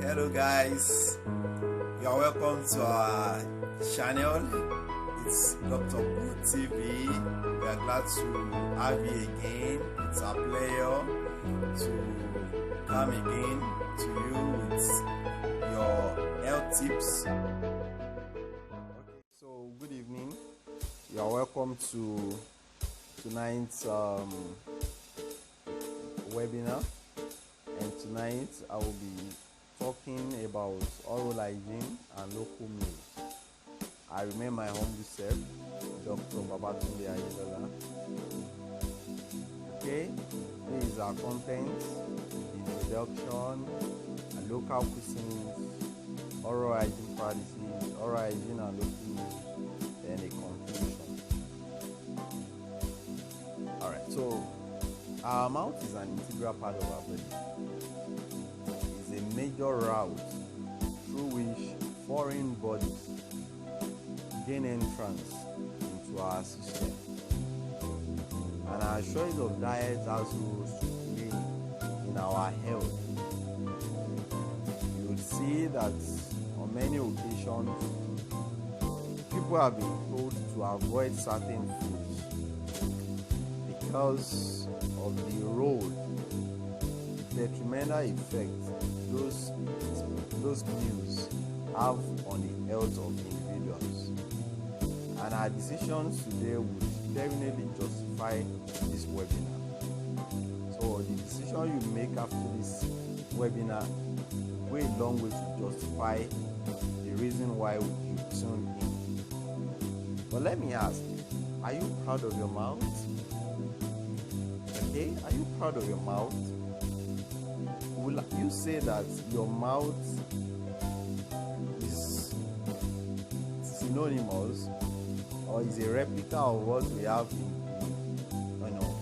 Hello guys, you are welcome to our channel. It's Dr. Good TV. We are glad to have you again. It's our pleasure to come again to you with your health tips. Okay, so good evening. You are welcome to tonight's webinar, and tonight I will be talking about oral hygiene and local meals. I remain my humble self, Dr. Babatunde Ayelola. Okay, this is our content, introduction, and local cuisines, oral hygiene practices, oral hygiene and local meals, then a conclusion. Alright, so our mouth is an integral part of our body. It's a major route through which foreign bodies gain entrance into our system. And our choice of diet has roles to play in our health. You would see that on many occasions, people have been told to avoid certain foods because of the role, detrimental effect those meals have on the health of individuals. And our decisions today would definitely justify this webinar. So the decision you make after this webinar go a long way to justify the reason why you tuned in. But let me ask, are you proud of your mouth? Okay, are you proud of your mouth? Will you say that your mouth is synonymous or is a replica of what we have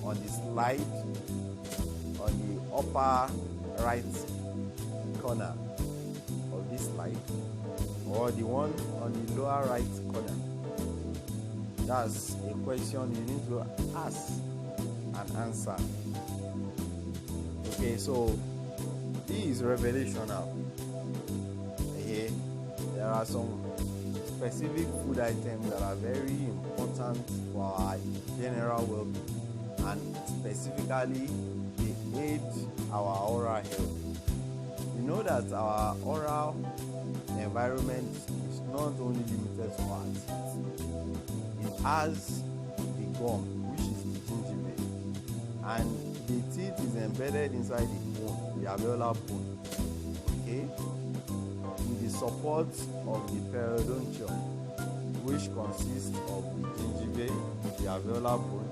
on the slide on the upper right corner of this slide, or the one on the lower right corner? That's a question you need to ask and answer. Okay, so this is revelational. Okay, there are some specific food items that are very important for our general well-being, and specifically they aid our oral health. You know that our oral environment is not only limited to our teeth. It has the gum, which is the gingiva, and the teeth is embedded inside the bone, the alveolar bone. Okay, with the support of the periodontium, which consists of the gingiva, the alveolar bone,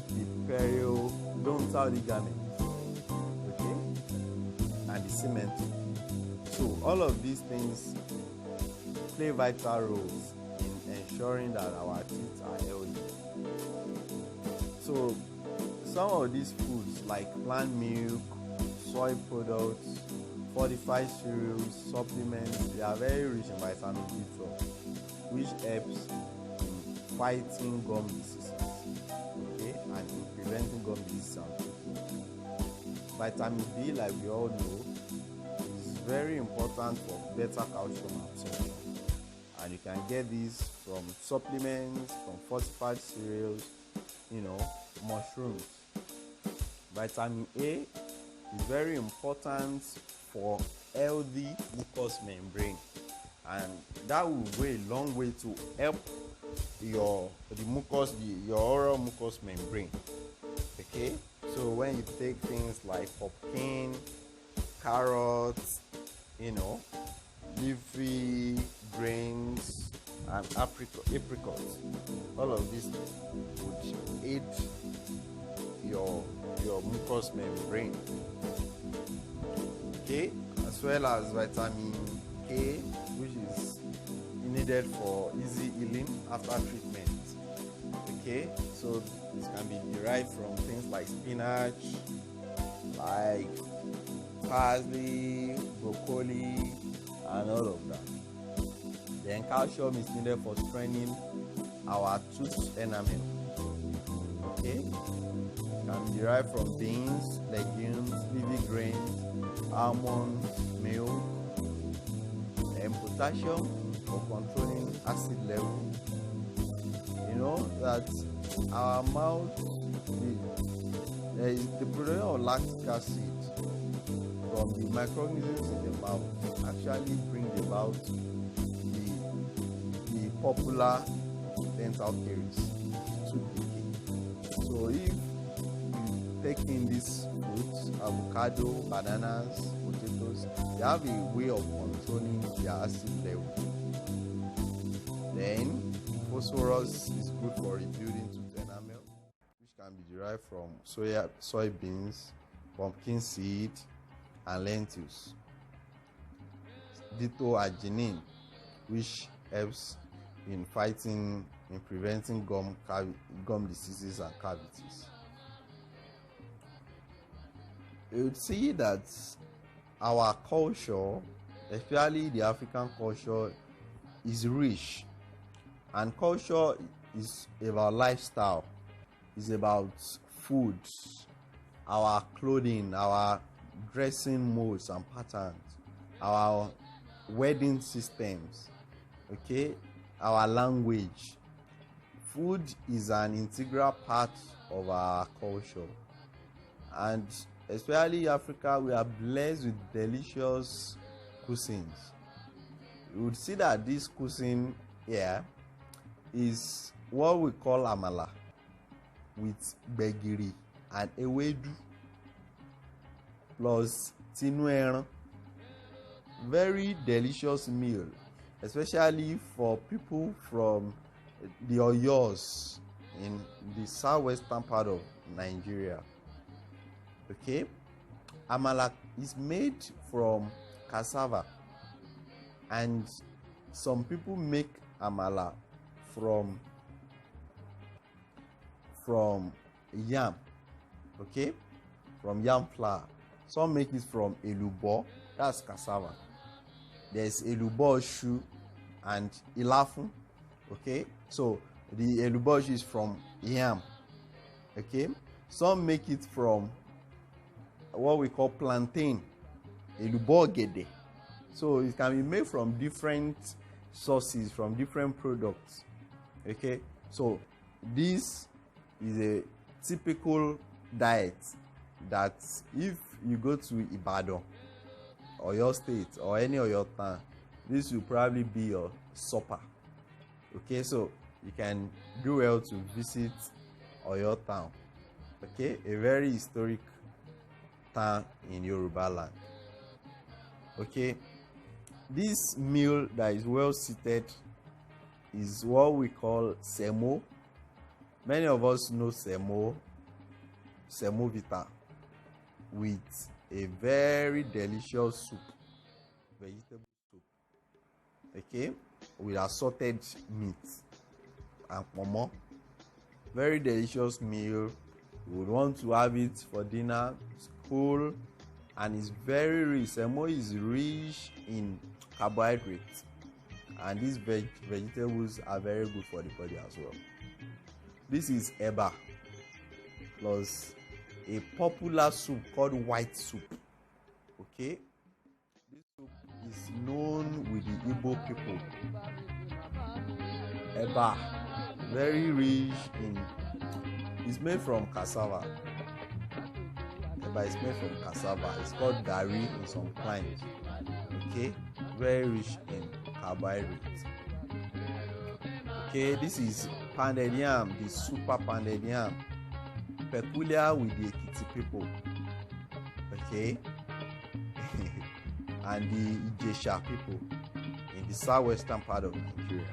the periodontal ligament, okay, and the cementum. So all of these things play vital roles in ensuring that our teeth are healthy. So some of these foods like plant milk, soy products, fortified cereals, supplements, they are very rich in vitamin B12, which helps in fighting gum diseases, okay, and in preventing gum disease. Vitamin B, like we all know, is very important for better calcium absorption, and you can get these from supplements, from fortified cereals, mushrooms. Vitamin A is very important for healthy mucous membrane, and that will go a long way to help your oral mucous membrane. Okay, so when you take things like pumpkin, carrots, leafy grains, and apricots, all of this would aid your mucous membrane. Okay, as well as vitamin K, which is needed for easy healing after treatment. Okay, so this can be derived from things like spinach, like parsley, broccoli, and all of that. Then calcium is needed for strengthening our tooth enamel. Okay, can be derived from beans, legumes, leafy grains, almonds, milk, potassium for controlling acid level. You know that our mouth, the production of lactic acid from the microorganisms in the mouth actually bring about the popular dental caries, tooth decay. So if you take in these fruits, avocado, bananas, potatoes, they have a way of controlling their acid level. Then phosphorus is good for rebuilding tooth enamel, which can be derived from soybeans, pumpkin seed, and lentils. Ditto hygiene, which helps in preventing gum diseases and cavities. You would see that our culture, especially the African culture, is rich, and culture is about lifestyle, it's about food, our clothing, our dressing modes and patterns, our wedding systems, okay, our language. Food is an integral part of our culture, and especially Africa, we are blessed with delicious cuisines. You would see that this cuisine here is what we call amala with gbegiri and ewedu plus tinu eran. Very delicious meal, especially for people from the Oyos in the southwestern part of Nigeria. Okay, amala is made from cassava, and some people make amala from yam, okay, from yam flour. Some make it from elubo, that's cassava. There's elubo shu and ilafun, okay. So the elubo shu is from yam, okay. Some make it from what we call plantain, elubo gede. So it can be made from different sources, from different products, okay. So this is a typical diet that if you go to Ibadan or your state or any of your town, this will probably be your supper, okay. So you can do well to visit Oyo town, okay, a very historic town in Yoruba land, okay. This meal that is well seated is what we call semo. Many of us know semovita, with a very delicious soup, vegetable soup, okay, with assorted meat and pomo. Very delicious meal. You would want to have it for dinner. It's cool and it's very rich. Semo is rich in carbohydrates, and these vegetables are very good for the body as well. This is eba plus a popular soup called white soup, okay. This soup is known with the Igbo people. Eba, very rich in, it's made from cassava. Eba is made from cassava. It's called gari in some climes, okay. Very rich in carbohydrates, okay. This is pounded yam, the super pounded yam, peculiar with the Ekiti people, okay, and the Ijesha people in the southwestern part of Nigeria.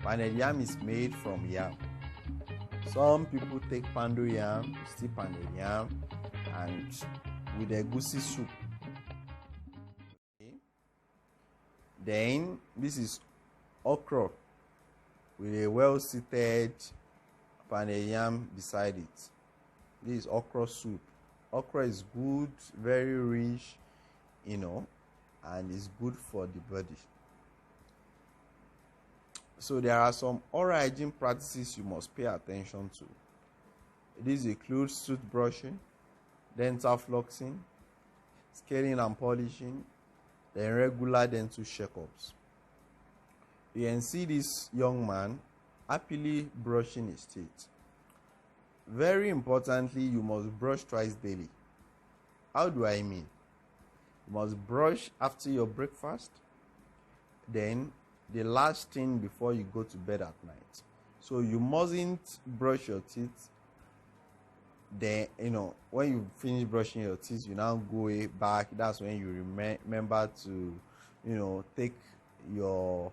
Pounded yam is made from yam. Some people take pando yam, still pounded yam, and with egusi soup. Okay. Then this is okra with a well-seated pounded yam beside it. This is okra soup. Okra is good, very rich, and is good for the body. So there are some oral hygiene practices you must pay attention to. These include toothbrushing, dental flossing, scaling and polishing, then regular dental checkups. You can see this young man happily brushing his teeth. Very importantly, you must brush twice daily. How do I mean? You must brush after your breakfast, then the last thing before you go to bed at night. So you mustn't brush your teeth. Then, when you finish brushing your teeth, you now go back. That's when you remember to, take your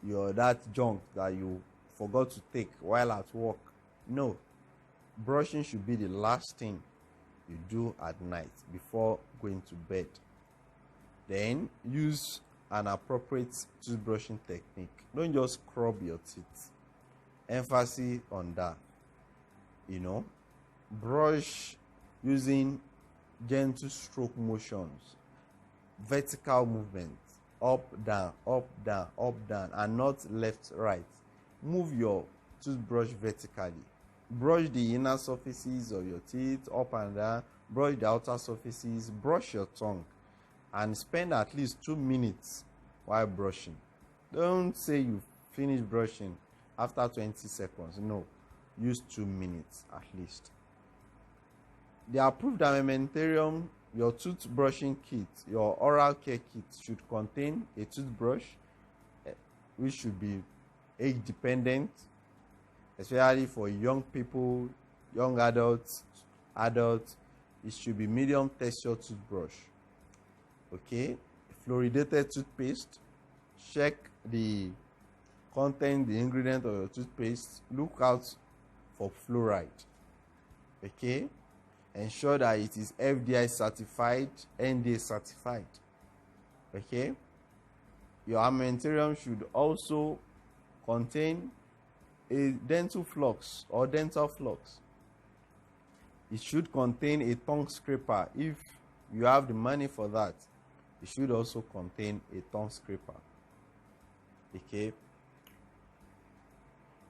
that junk that you forgot to take while at work. No, brushing should be the last thing you do at night before going to bed. Then use an appropriate toothbrushing technique. Don't just scrub your teeth. Emphasis on that. Brush using gentle stroke motions, vertical movements, up, down, up, down, up, down, and not left, right. Move your toothbrush vertically. Brush the inner surfaces of your teeth up and down. Brush the outer surfaces. Brush your tongue. And spend at least 2 minutes while brushing. Don't say you finish brushing after 20 seconds. No, use 2 minutes at least. The approved armamentarium, your toothbrushing kit, your oral care kit should contain a toothbrush, which should be age dependent, especially for young people, young adults. It should be medium texture toothbrush. Okay, fluoridated toothpaste. Check the content, the ingredient of your toothpaste. Look out for fluoride. Okay, ensure that it is FDA certified, NDA certified. Okay, your armamentarium should also contain a dental floss or dental floss. It should contain a tongue scraper if you have the money for that. It should also contain a tongue scraper. Okay.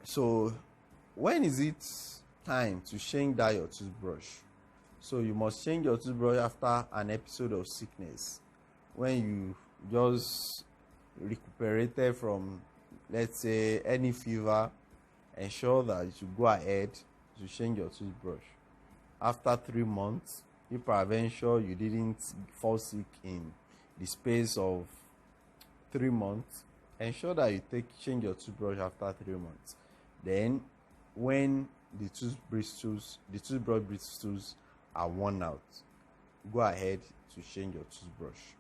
So, when is it time to change that your toothbrush? So you must change your toothbrush after an episode of sickness. When you just recuperated from, let's say, any fever, ensure that you should go ahead to change your toothbrush. After 3 months, if peradventure you didn't fall sick in the space of 3 months, ensure that you change your toothbrush after 3 months. Then, when the toothbrush bristles are worn out, go ahead to change your toothbrush.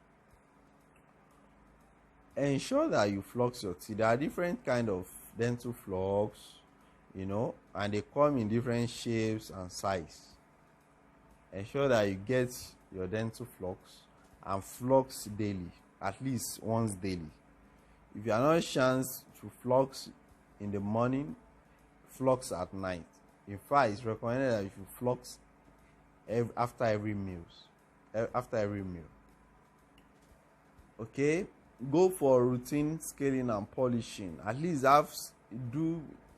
Ensure that you floss your teeth. There are different kind of dental floss, and they come in different shapes and size. Ensure that you get your dental floss and floss daily, at least once daily. If you are not chance to floss in the morning, floss at night. In fact, it's recommended that you should floss after every meal. Okay, go for routine scaling and polishing. At least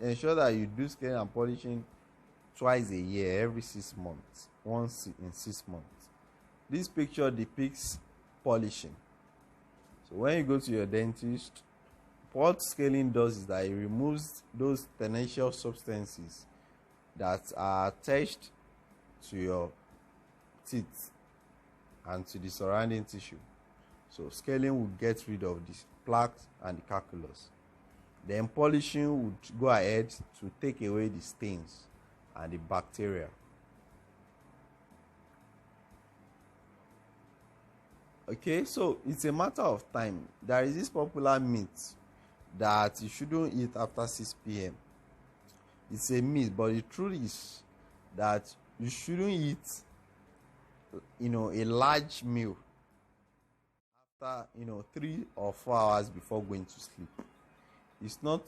ensure that you do scaling and polishing twice a year, every 6 months, once in 6 months. This picture depicts polishing. So when you go to your dentist, what scaling does is that it removes those tenacious substances that are attached to your teeth and to the surrounding tissue. So scaling will get rid of the plaques and the calculus. Then polishing would go ahead to take away the stains and the bacteria. Okay, so it's a matter of time. There is this popular myth that you shouldn't eat after 6 p.m. It's a myth, but the truth is that you shouldn't eat, a large meal after, 3 or 4 hours before going to sleep. It's not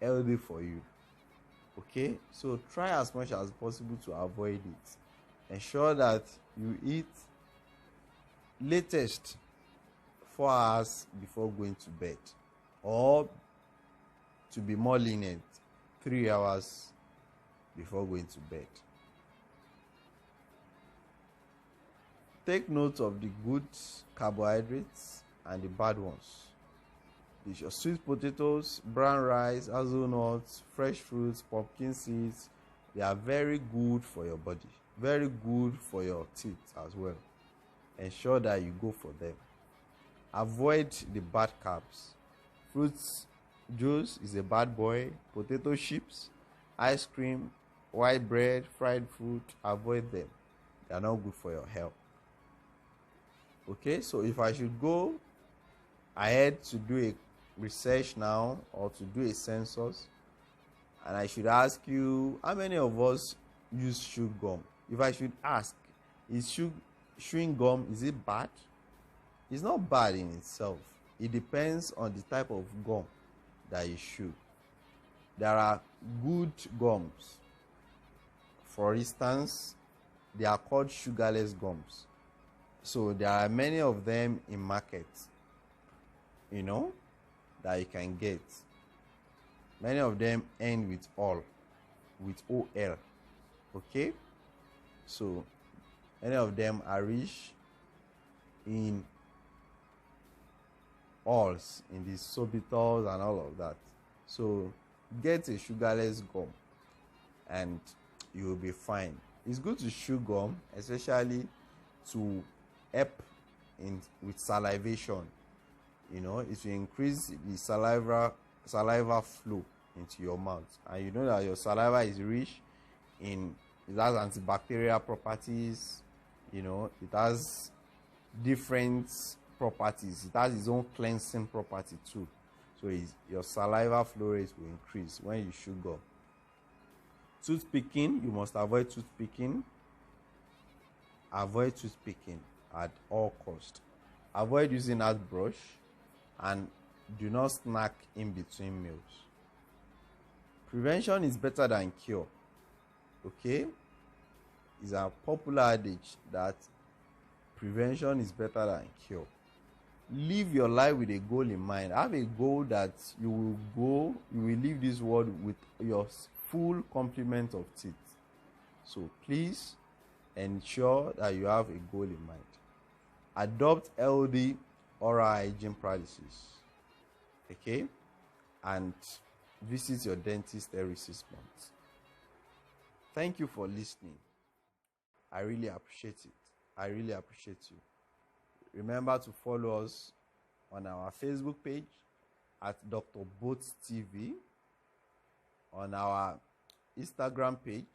healthy for you. Okay, so try as much as possible to avoid it. Ensure that you eat latest 4 hours before going to bed, or to be more lenient, 3 hours before going to bed. Take note of the good carbohydrates and the bad ones. There's your sweet potatoes, brown rice, hazelnuts, fresh fruits, pumpkin seeds. They are very good for your body, very good for your teeth as well. Ensure that you go for them. Avoid the bad carbs. Fruits juice is a bad boy. Potato chips, ice cream, white bread, fried food, avoid them. They are not good for your health. Okay, so if I should go ahead to do a research now or to do a census, and I should ask you, how many of us use chewing gum? If I should ask, is chewing gum, is it bad? It's not bad in itself. It depends on the type of gum that you chew. There are good gums. For instance, they are called sugarless gums. So there are many of them in market, that you can get. Many of them end with all, with OL. Okay? So many of them are rich in oils, in the sorbitol and all of that. So get a sugarless gum and you will be fine. It's good to chew gum, especially to help with salivation. It will increase the saliva flow into your mouth, and you know that your saliva is rich in, it has antibacterial properties. It has different properties. It has its own cleansing property too. So your saliva flow rate will increase when you chew gum. Toothpicking, you must avoid toothpicking. Avoid toothpicking at all cost. Avoid using hard brush, and do not snack in between meals. Prevention is better than cure. Okay? It's a popular adage that prevention is better than cure. Live your life with a goal in mind. Have a goal that you will leave this world with your full complement of teeth. So please ensure that you have a goal in mind. Adopt healthy oral hygiene practices. Okay? And visit your dentist every 6 months. Thank you for listening. I really appreciate it. I really appreciate you. Remember to follow us on our Facebook page at Dr. Boats TV, on our Instagram page,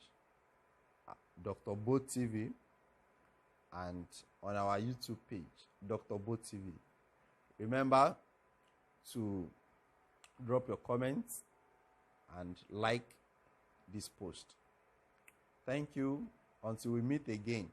Dr. Boat TV, and on our YouTube page, Dr. Boat TV. Remember to drop your comments and like this post. Thank you. Until we meet again.